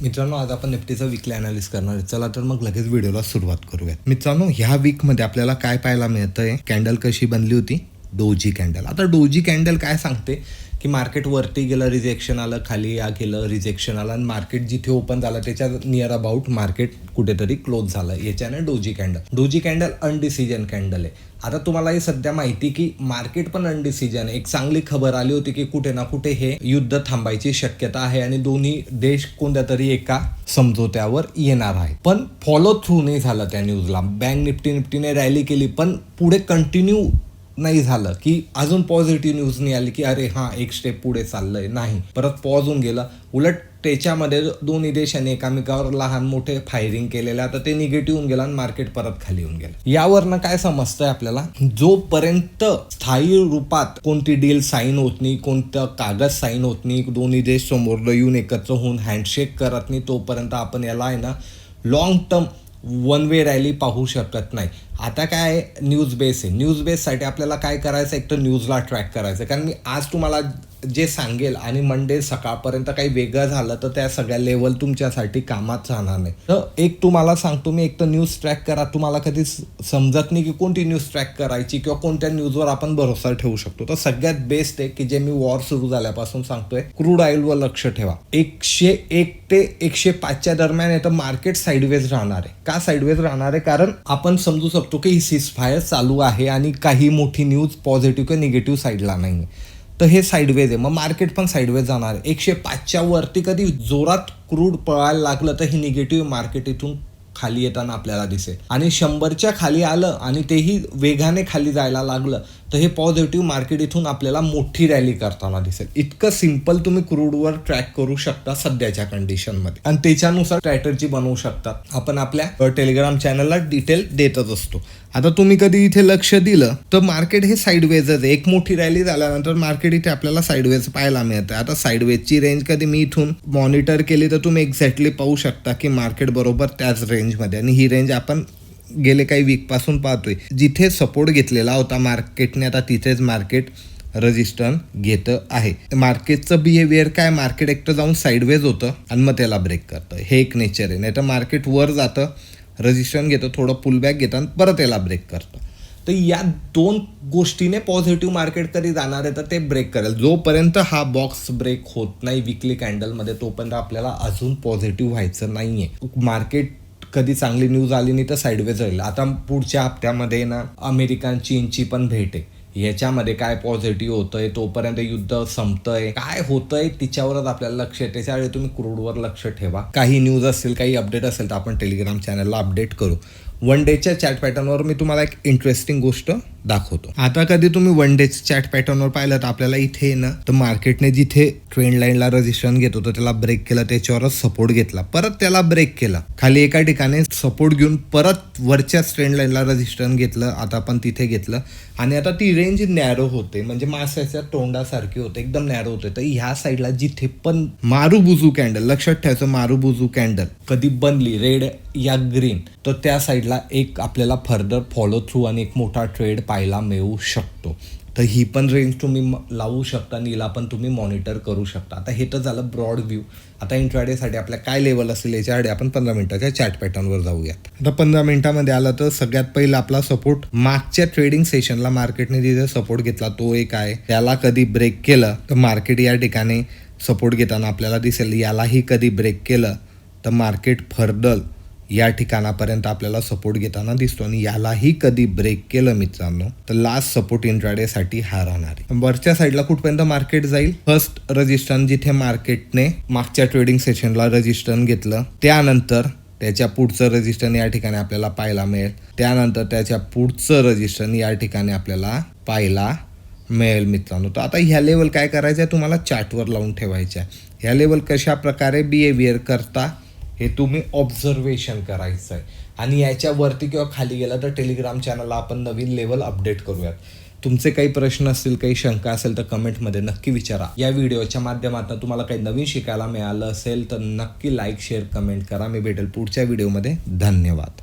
मित्रांनो, आज आपण निफ्टीचं वीकली अनालिसिस करणार आहे. चला तर मग लगेच व्हिडिओला सुरुवात करूयात. मित्रांनो, ह्या वीकमध्ये आपल्याला काय पाहायला मिळतंय, कॅन्डल कशी बनली होती, डोजी कॅन्डल. आता डोजी कॅन्डल काय सांगते की मार्केट वरती गेलं, रिजेक्शन आलं, खाली या गेलं, रिजेक्शन आलं, आणि मार्केट जिथे ओपन झालं त्याच्या नियर अबाउट मार्केट कुठेतरी क्लोज झालं. याच्याने डोजी कॅन्डल अनडिसिजन कॅन्डल आहे. आता तुम्हाला हे सध्या माहिती की मार्केट पण अनडिसिजन आहे. एक चांगली खबर आली होती की कुठे ना कुठे हे युद्ध थांबायची शक्यता आहे आणि दोन्ही देश कोणत्या तरी एका समझोत्यावर येणार आहे. पण फॉलो थ्रू नाही झालं त्या न्यूजला. बँक निफ्टीने रॅली केली पण पुढे कंटिन्यू नाही झालं, की अजून पॉझिटिव्ह न्यूज नाही आली की अरे हां एक स्टेप पुढे चाललंय. नाही, परत पॉज होऊन गेलं. उलट त्याच्यामध्ये दोन्ही देशांनी एकामेकावर लहान मोठे फायरिंग केलेलं, आता ते निगेटिव्ह होऊन गेलं आणि मार्केट परत खाली येऊन गेलं. यावरनं काय समजतंय आपल्याला, जोपर्यंत स्थायी रूपात कोणती डील साईन होत नाही, कोणतं कागद साईन होत नाही, दोन्ही देश समोर येऊन एकत्र होऊन हँडशेक करत नाही, तोपर्यंत आपण याला आहे ना long term one way rally पाहू शकत नाही. आता काय न्यूज बेस आहे. न्यूज बेससाठी आपल्याला काय करायचं, एक तर न्यूजला ट्रॅक करायचं. कारण मी आज तुम्हाला जे सांगेल आणि मंडे सकाळपर्यंत काही वेगळं झालं तर त्या सगळ्या लेवल तुमच्यासाठी कामात राहणार नाही. तर एक तुम्हाला सांगतो मी, एक तर न्यूज ट्रॅक करा. तुम्हाला कधी समजत नाही की कोणती न्यूज ट्रॅक करायची किंवा कोणत्या न्यूजवर आपण भरोसा ठेवू शकतो. तर सगळ्यात बेस्ट आहे की जे मी वॉर सुरू झाल्यापासून सांगतोय, क्रूड ऑइलवर लक्ष ठेवा. 101 ते 105च्या दरम्यान आहे तर मार्केट साईडवेज राहणार आहे. का साईडवेज राहणार आहे? कारण आपण समजू शकतो की ही सीजफायर चालू आहे आणि काही मोठी न्यूज पॉझिटिव्ह किंवा निगेटिव्ह साईडला नाही. तर हे साईडवेज आहे, मग मार्केट पण साईडवेज जाणार आहे. 105च्या वरती कधी जोरात क्रूड पळायला लागलं तर ही निगेटिव्ह मार्केट इथून खाली येताना आपल्याला दिसेल. आणि 100च्या खाली आलं आणि तेही वेगाने खाली जायला लागलं तर हे पॉझिटिव्ह मार्केट इथून आपल्याला मोठी रॅली करताना दिसेल. इतकं सिम्पल तुम्ही क्रूडवर ट्रॅक करू शकता सध्याच्या कंडिशनमध्ये आणि त्याच्यानुसार स्ट्रॅटर्जी बनवू शकता. आपण आपल्या टेलिग्राम चॅनलला डिटेल देतच असतो. आता तुम्ही कधी इथे लक्ष दिलं तर मार्केट हे साईडवेजच आहे. एक मोठी रॅली झाल्यानंतर मार्केट इथे आपल्याला साईडवेज पाहायला मिळतं. आता साईडवेजची रेंज कधी मी इथून मॉनिटर केली तर तुम्ही एक्झॅक्टली पाहू शकता की मार्केट बरोबर त्याच रेंजमध्ये, आणि ही रेंज आपण गेले काही वीकपासून पाहतोय. जिथे सपोर्ट घेतलेला होता मार्केटने, आता तिथेच मार्केट रजिस्टन घेतं आहे. मार्केटचं बिहेवियर काय, मार्केट एकटं जाऊन साईडवेज होतं आणि मग त्याला ब्रेक करतं. हे एक नेचर आहे. नाही तर मार्केट वर जातं, रजिस्ट्रेशन घेतं, थोडं पुलबॅक घेतं आणि परत याला ब्रेक करतं. तर या दोन गोष्टीने पॉझिटिव्ह मार्केट कधी जाणार आहे तर ते ब्रेक करेल. जोपर्यंत हा बॉक्स ब्रेक होत नाही वीकली कॅन्डलमध्ये तोपर्यंत आपल्याला अजून पॉझिटिव्ह व्हायचं नाहीये. मार्केट कधी चांगली न्यूज आली नाही तर साईडवेज राहील. आता पुढच्या हप्त्यामध्ये ना अमेरिका आणि चीनची पण भेट आहे. याच्यामध्ये काय पॉझिटिव्ह होतंय, तोपर्यंत युद्ध संपतंय, काय होतंय तिच्यावरच आपल्याला लक्ष आहे. त्याच्यावेळी तुम्ही क्रूडवर लक्ष ठेवा. काही न्यूज असेल, काही अपडेट असेल तर आपण टेलिग्राम चॅनलला अपडेट करू. वन डेच्या चॅट पॅटर्नवर मी तुम्हाला एक इंटरेस्टिंग गोष्ट दाखवतो. आता कधी तुम्ही वन डेच्या चॅट पॅटर्नवर पाहिलं तर आपल्याला इथे ना तर मार्केटने जिथे ट्रेंड लाईनला रजिस्ट्रेशन घेत होतं त्याला ब्रेक केलं, त्याच्यावरच सपोर्ट घेतला, परत त्याला ब्रेक केला, खाली एका ठिकाणी सपोर्ट घेऊन परत वरच्याच ट्रेंड लाईनला रजिस्ट्रेशन घेतलं. आता आपण तिथे घेतलं आणि आता ती रेंज नॅरो होते, म्हणजे माशाच्या तोंडासारखी होते, एकदम नॅरो होते. तर ह्या साईडला जिथे पण मारुबुजू कॅन्डल, लक्षात ठेवायचं, मारुबुजू कॅन्डल कधी बनली रेड या ग्रीन तर त्या साईडला एक आपल्याला फर्दर फॉलो थ्रू आणि एक मोठा ट्रेड पाहायला मिळू शकतो. तर ही पण रेंज तुम्ही लावू शकता आणि हिला पण तुम्ही मॉनिटर करू शकता. आता हे तर झालं ब्रॉड व्ह्यू. आता इंट्राडेसाठी आपल्या काय लेवल असेल याच्यासाठी आपण 15 मिनिटाच्या चॅट पॅटर्नवर जाऊयात. आता 15 मिनिटामध्ये आलं तर सगळ्यात पहिला आपला सपोर्ट मागच्या ट्रेडिंग सेशनला मार्केटने जिथे सपोर्ट घेतला तो एक आहे. त्याला कधी ब्रेक केलं तर मार्केट या ठिकाणी सपोर्ट घेताना आपल्याला दिसेल. यालाही कधी ब्रेक केलं तर मार्केट फर्दर या ठिकाणापर्यंत आपल्याला सपोर्ट घेताना दिसतो आणि यालाही कधी ब्रेक केलं मित्रांनो तर लास्ट सपोर्ट इंट्राडेसाठी हा राहणार आहे. वरच्या साईडला कुठपर्यंत मार्केट जाईल, फर्स्ट रजिस्ट्रेशन जिथे मार्केटने मागच्या ट्रेडिंग सेशनला रजिस्ट्रेशन घेतलं, त्यानंतर त्याच्या पुढचं रजिस्ट्रेशन या ठिकाणी आपल्याला पाहायला मिळेल, त्यानंतर त्याच्या पुढचं रजिस्ट्रेशन या ठिकाणी आपल्याला पाहायला मिळेल मित्रांनो. तर आता ह्या लेवल काय करायचं आहे, तुम्हाला चार्टवर लावून ठेवायच्या. ह्या लेवल कशा प्रकारे बिहेवियर करता हे तुम्ही ऑब्झर्वेशन करायचं आहे. आणि याच्यावरती किंवा खाली गेला तर टेलिग्राम चॅनलला आपण नवीन लेवल अपडेट करूयात. तुमचे काही प्रश्न असतील, काही शंका असेल तर कमेंटमध्ये नक्की विचारा. या व्हिडिओच्या माध्यमातून तुम्हाला काही नवीन शिकायला मिळालं असेल तर नक्की लाईक, शेअर, कमेंट करा. मी भेटेल पुढच्या व्हिडिओमध्ये. धन्यवाद.